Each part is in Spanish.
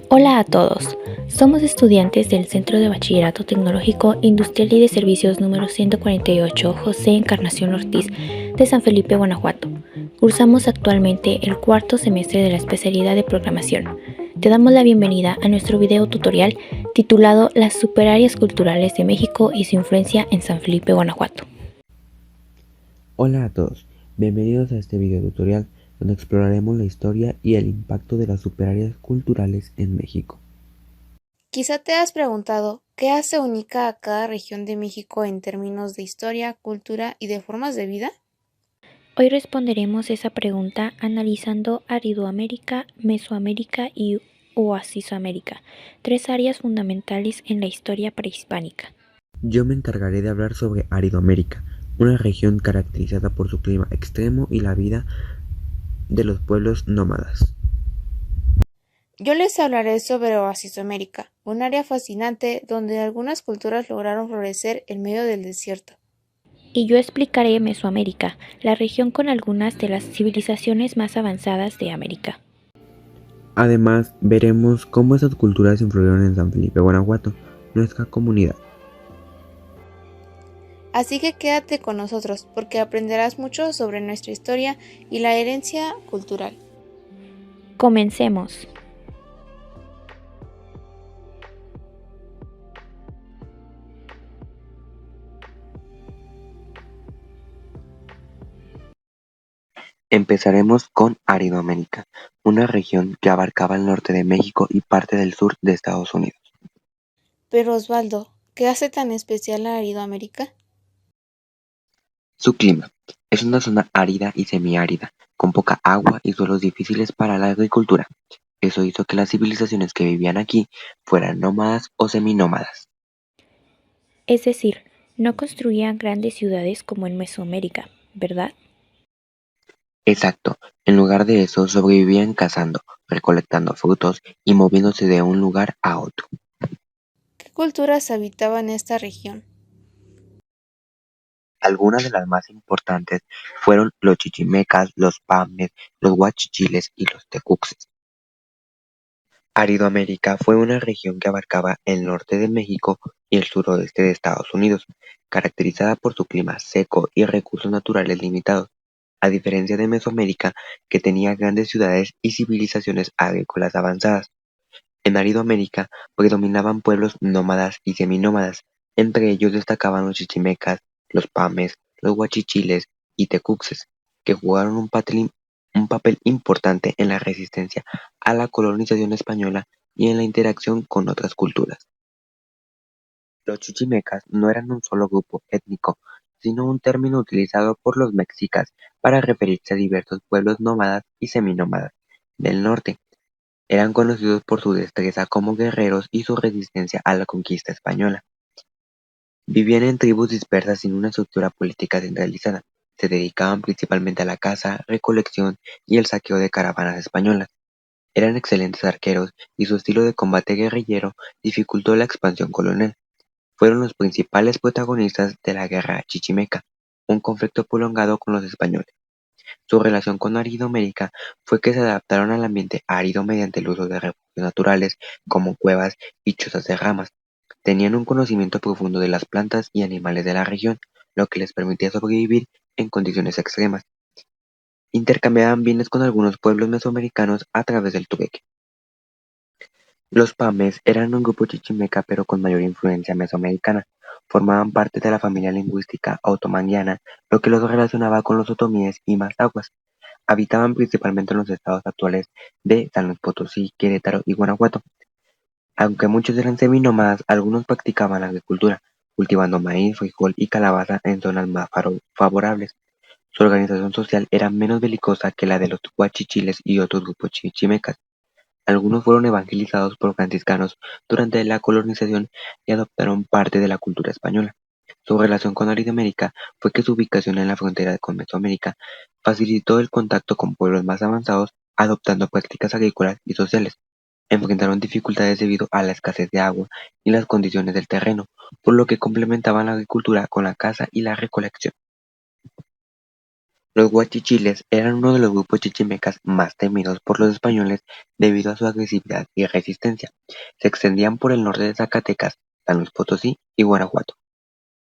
Hola a todos, somos estudiantes del Centro de Bachillerato Tecnológico Industrial y de Servicios número 148 José Encarnación Ortiz de San Felipe, Guanajuato. Cursamos actualmente el cuarto semestre de la especialidad de programación. Te damos la bienvenida a nuestro video tutorial titulado Las superáreas culturales de México y su influencia en San Felipe, Guanajuato. Hola a todos, bienvenidos a este video tutorial donde exploraremos la historia y el impacto de las superáreas culturales en México. Quizá te has preguntado, ¿qué hace única a cada región de México en términos de historia, cultura y de formas de vida? Hoy responderemos esa pregunta analizando Aridoamérica, Mesoamérica y Oasisoamérica, tres áreas fundamentales en la historia prehispánica. Yo me encargaré de hablar sobre Aridoamérica, una región caracterizada por su clima extremo y la vida de los pueblos nómadas. Yo les hablaré sobre Oasisoamérica, un área fascinante donde algunas culturas lograron florecer en medio del desierto. Y yo explicaré Mesoamérica, la región con algunas de las civilizaciones más avanzadas de América. Además, veremos cómo esas culturas influyeron en San Felipe, Guanajuato, nuestra comunidad. Así que quédate con nosotros porque aprenderás mucho sobre nuestra historia y la herencia cultural. Comencemos. Empezaremos con Aridoamérica, una región que abarcaba el norte de México y parte del sur de Estados Unidos. Pero Osvaldo, ¿qué hace tan especial a Aridoamérica? Su clima es una zona árida y semiárida, con poca agua y suelos difíciles para la agricultura. Eso hizo que las civilizaciones que vivían aquí fueran nómadas o seminómadas. Es decir, no construían grandes ciudades como en Mesoamérica, ¿verdad? Exacto, en lugar de eso sobrevivían cazando, recolectando frutos y moviéndose de un lugar a otro. ¿Qué culturas habitaban esta región? Algunas de las más importantes fueron los chichimecas, los pames, los huachichiles y los tecuxes. Aridoamérica fue una región que abarcaba el norte de México y el suroeste de Estados Unidos, caracterizada por su clima seco y recursos naturales limitados, a diferencia de Mesoamérica, que tenía grandes ciudades y civilizaciones agrícolas avanzadas. En Aridoamérica predominaban pueblos nómadas y seminómadas, entre ellos destacaban los chichimecas, los pames, los huachichiles y tecuxes, que jugaron un papel importante en la resistencia a la colonización española y en la interacción con otras culturas. Los chichimecas no eran un solo grupo étnico, sino un término utilizado por los mexicas para referirse a diversos pueblos nómadas y seminómadas del norte. Eran conocidos por su destreza como guerreros y su resistencia a la conquista española. Vivían en tribus dispersas sin una estructura política centralizada. Se dedicaban principalmente a la caza, recolección y el saqueo de caravanas españolas. Eran excelentes arqueros y su estilo de combate guerrillero dificultó la expansión colonial. Fueron los principales protagonistas de la Guerra Chichimeca, un conflicto prolongado con los españoles. Su relación con Aridoamérica fue que se adaptaron al ambiente árido mediante el uso de recursos naturales como cuevas y chozas de ramas. Tenían un conocimiento profundo de las plantas y animales de la región, lo que les permitía sobrevivir en condiciones extremas. Intercambiaban bienes con algunos pueblos mesoamericanos a través del trueque. Los pames eran un grupo chichimeca pero con mayor influencia mesoamericana. Formaban parte de la familia lingüística otomangueana, lo que los relacionaba con los otomíes y mazahuas. Habitaban principalmente en los estados actuales de San Luis Potosí, Querétaro y Guanajuato. Aunque muchos eran seminómadas, algunos practicaban la agricultura, cultivando maíz, frijol y calabaza en zonas más favorables. Su organización social era menos belicosa que la de los huachichiles y otros grupos chichimecas. Algunos fueron evangelizados por franciscanos durante la colonización y adoptaron parte de la cultura española. Su relación con Aridoamérica fue que su ubicación en la frontera con Mesoamérica facilitó el contacto con pueblos más avanzados, adoptando prácticas agrícolas y sociales. Enfrentaron dificultades debido a la escasez de agua y las condiciones del terreno, por lo que complementaban la agricultura con la caza y la recolección. Los huachichiles eran uno de los grupos chichimecas más temidos por los españoles debido a su agresividad y resistencia. Se extendían por el norte de Zacatecas, San Luis Potosí y Guanajuato.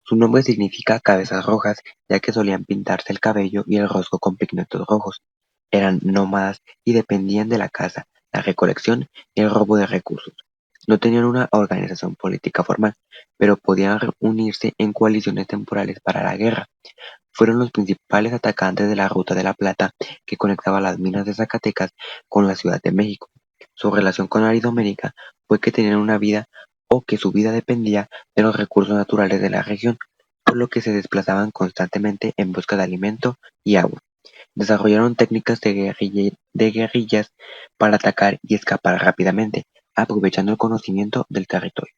Su nombre significa cabezas rojas, ya que solían pintarse el cabello y el rostro con pigmentos rojos. Eran nómadas y dependían de la caza, la recolección y el robo de recursos. No tenían una organización política formal, pero podían unirse en coaliciones temporales para la guerra. Fueron los principales atacantes de la Ruta de la Plata que conectaba las minas de Zacatecas con la Ciudad de México. Su relación con Aridoamérica fue que tenían una vida o que su vida dependía de los recursos naturales de la región, por lo que se desplazaban constantemente en busca de alimento y agua. Desarrollaron técnicas de guerrillas para atacar y escapar rápidamente, aprovechando el conocimiento del territorio.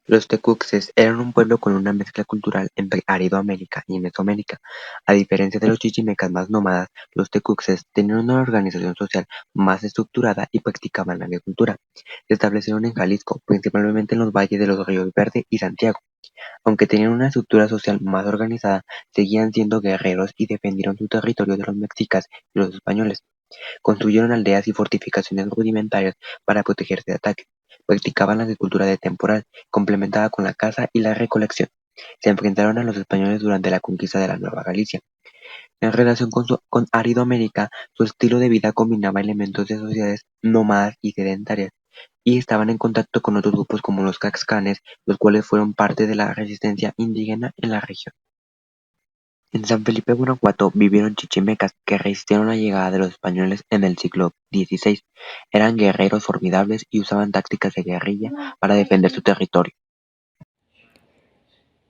Los tecuxes eran un pueblo con una mezcla cultural entre Aridoamérica y Mesoamérica. A diferencia de los chichimecas más nómadas, los tecuxes tenían una organización social más estructurada y practicaban la agricultura. Se establecieron en Jalisco, principalmente en los valles de los ríos Verde y Santiago. Aunque tenían una estructura social más organizada, seguían siendo guerreros y defendieron su territorio de los mexicas y los españoles. Construyeron aldeas y fortificaciones rudimentarias para protegerse de ataques. Practicaban la agricultura de temporal, complementada con la caza y la recolección. Se enfrentaron a los españoles durante la conquista de la Nueva Galicia. En relación con Aridoamérica, su estilo de vida combinaba elementos de sociedades nómadas y sedentarias, y estaban en contacto con otros grupos como los caxcanes, los cuales fueron parte de la resistencia indígena en la región. En San Felipe, Guanajuato, vivieron chichimecas que resistieron la llegada de los españoles en el siglo XVI. Eran guerreros formidables y usaban tácticas de guerrilla para defender su territorio.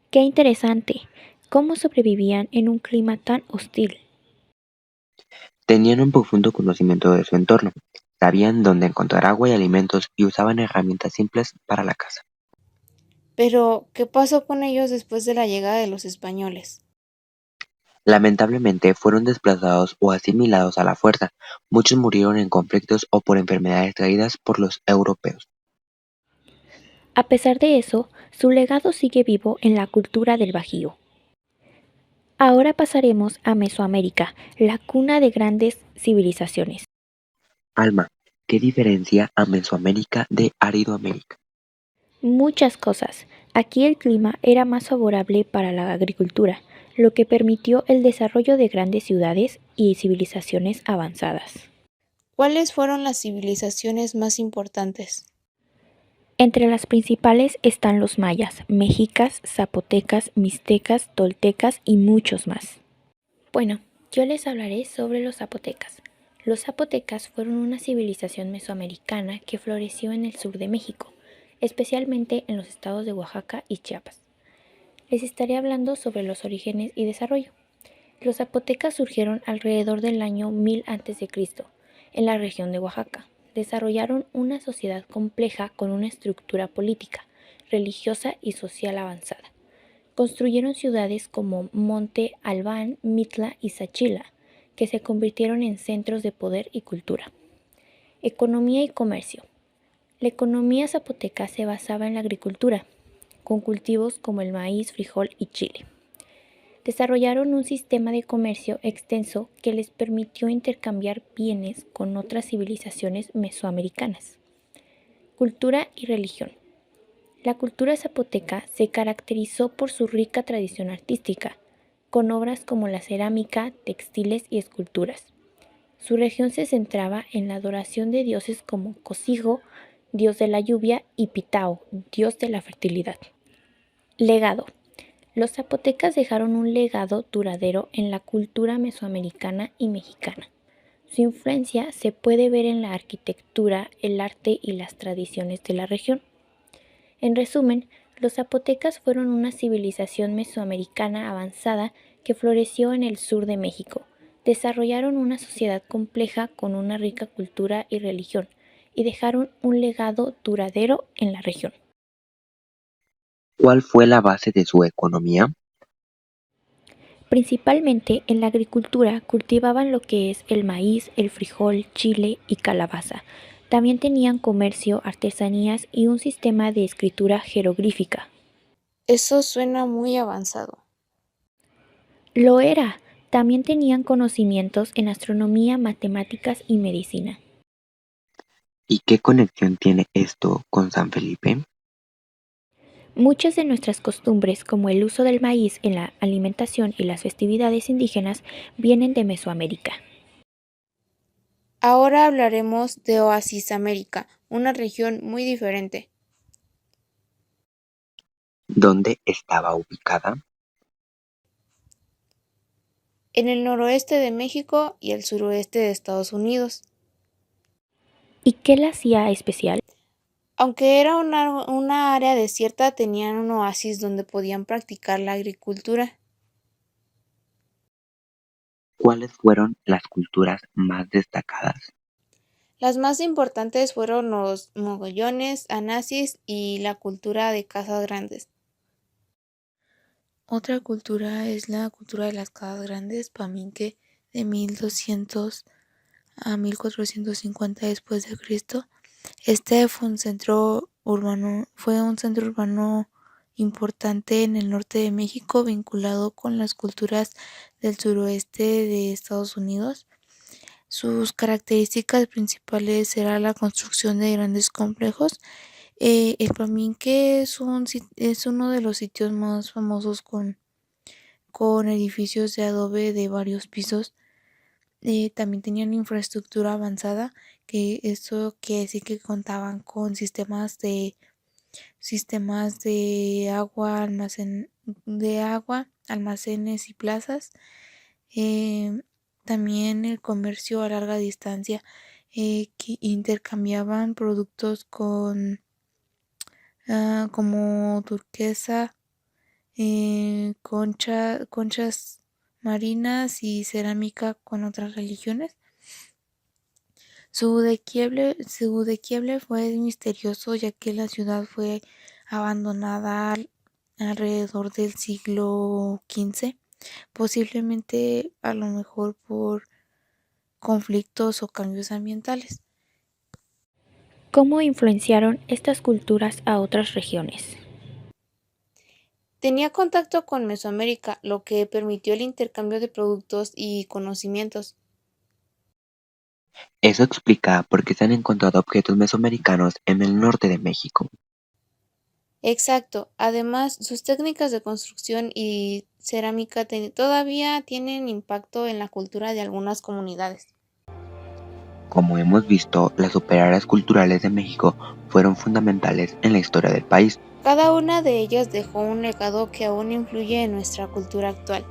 Qué interesante. ¿Cómo sobrevivían en un clima tan hostil? Tenían un profundo conocimiento de su entorno, sabían dónde encontrar agua y alimentos y usaban herramientas simples para la caza. Pero, ¿qué pasó con ellos después de la llegada de los españoles? Lamentablemente fueron desplazados o asimilados a la fuerza. Muchos murieron en conflictos o por enfermedades traídas por los europeos. A pesar de eso, su legado sigue vivo en la cultura del Bajío. Ahora pasaremos a Mesoamérica, la cuna de grandes civilizaciones. Alma, ¿qué diferencia a Mesoamérica de Aridoamérica? Muchas cosas. Aquí el clima era más favorable para la agricultura, lo que permitió el desarrollo de grandes ciudades y civilizaciones avanzadas. ¿Cuáles fueron las civilizaciones más importantes? Entre las principales están los mayas, mexicas, zapotecas, mixtecas, toltecas y muchos más. Bueno, yo les hablaré sobre los zapotecas. Los zapotecas fueron una civilización mesoamericana que floreció en el sur de México, especialmente en los estados de Oaxaca y Chiapas. Les estaré hablando sobre los orígenes y desarrollo. Los zapotecas surgieron alrededor del año 1000 a.C. en la región de Oaxaca. Desarrollaron una sociedad compleja con una estructura política, religiosa y social avanzada. Construyeron ciudades como Monte Albán, Mitla y Sachila, que se convirtieron en centros de poder y cultura. Economía y comercio. La economía zapoteca se basaba en la agricultura, con cultivos como el maíz, frijol y chile. Desarrollaron un sistema de comercio extenso que les permitió intercambiar bienes con otras civilizaciones mesoamericanas. Cultura y religión. La cultura zapoteca se caracterizó por su rica tradición artística, con obras como la cerámica, textiles y esculturas. Su región se centraba en la adoración de dioses como Cosijo, dios de la lluvia, y Pitao, dios de la fertilidad. Legado. Los zapotecas dejaron un legado duradero en la cultura mesoamericana y mexicana. Su influencia se puede ver en la arquitectura, el arte y las tradiciones de la región. En resumen, los zapotecas fueron una civilización mesoamericana avanzada que floreció en el sur de México. Desarrollaron una sociedad compleja con una rica cultura y religión, y dejaron un legado duradero en la región. ¿Cuál fue la base de su economía? Principalmente en la agricultura cultivaban lo que es el maíz, el frijol, chile y calabaza. También tenían comercio, artesanías y un sistema de escritura jeroglífica. Eso suena muy avanzado. Lo era. También tenían conocimientos en astronomía, matemáticas y medicina. ¿Y qué conexión tiene esto con San Felipe? Muchas de nuestras costumbres, como el uso del maíz en la alimentación y las festividades indígenas, vienen de Mesoamérica. Ahora hablaremos de Oasis América, una región muy diferente. ¿Dónde estaba ubicada? En el noroeste de México y el suroeste de Estados Unidos. ¿Y qué la hacía especial? Aunque era una área desierta, tenían un oasis donde podían practicar la agricultura. ¿Cuáles fueron las culturas más destacadas? Las más importantes fueron los mogollones, anasis y la cultura de casas grandes. Otra cultura es la cultura de las casas grandes, Paminque, de 1200 a 1450 después de Cristo. Este fue un centro urbano importante en el norte de México, vinculado con las culturas del suroeste de Estados Unidos. Sus características principales era la construcción de grandes complejos. El Paminque es uno de los sitios más famosos con edificios de adobe de varios pisos. También tenían infraestructura avanzada, que esto quiere decir que contaban con de agua, almacenes y plazas. También el comercio a larga distancia, que intercambiaban productos como turquesa, conchas marinas y cerámica con otras religiones. Su declive fue misterioso, ya que la ciudad fue abandonada alrededor del siglo XV, posiblemente a lo mejor por conflictos o cambios ambientales. ¿Cómo influenciaron estas culturas a otras regiones? Tenía contacto con Mesoamérica, lo que permitió el intercambio de productos y conocimientos. Eso explica por qué se han encontrado objetos mesoamericanos en el norte de México. Exacto. Además, sus técnicas de construcción y cerámica todavía tienen impacto en la cultura de algunas comunidades. Como hemos visto, las superáreas culturales de México fueron fundamentales en la historia del país. Cada una de ellas dejó un legado que aún influye en nuestra cultura actual.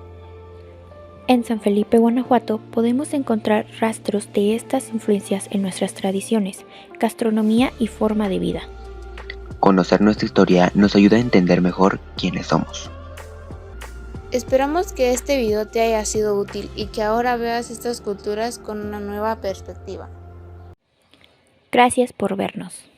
En San Felipe, Guanajuato, podemos encontrar rastros de estas influencias en nuestras tradiciones, gastronomía y forma de vida. Conocer nuestra historia nos ayuda a entender mejor quiénes somos. Esperamos que este video te haya sido útil y que ahora veas estas culturas con una nueva perspectiva. Gracias por vernos.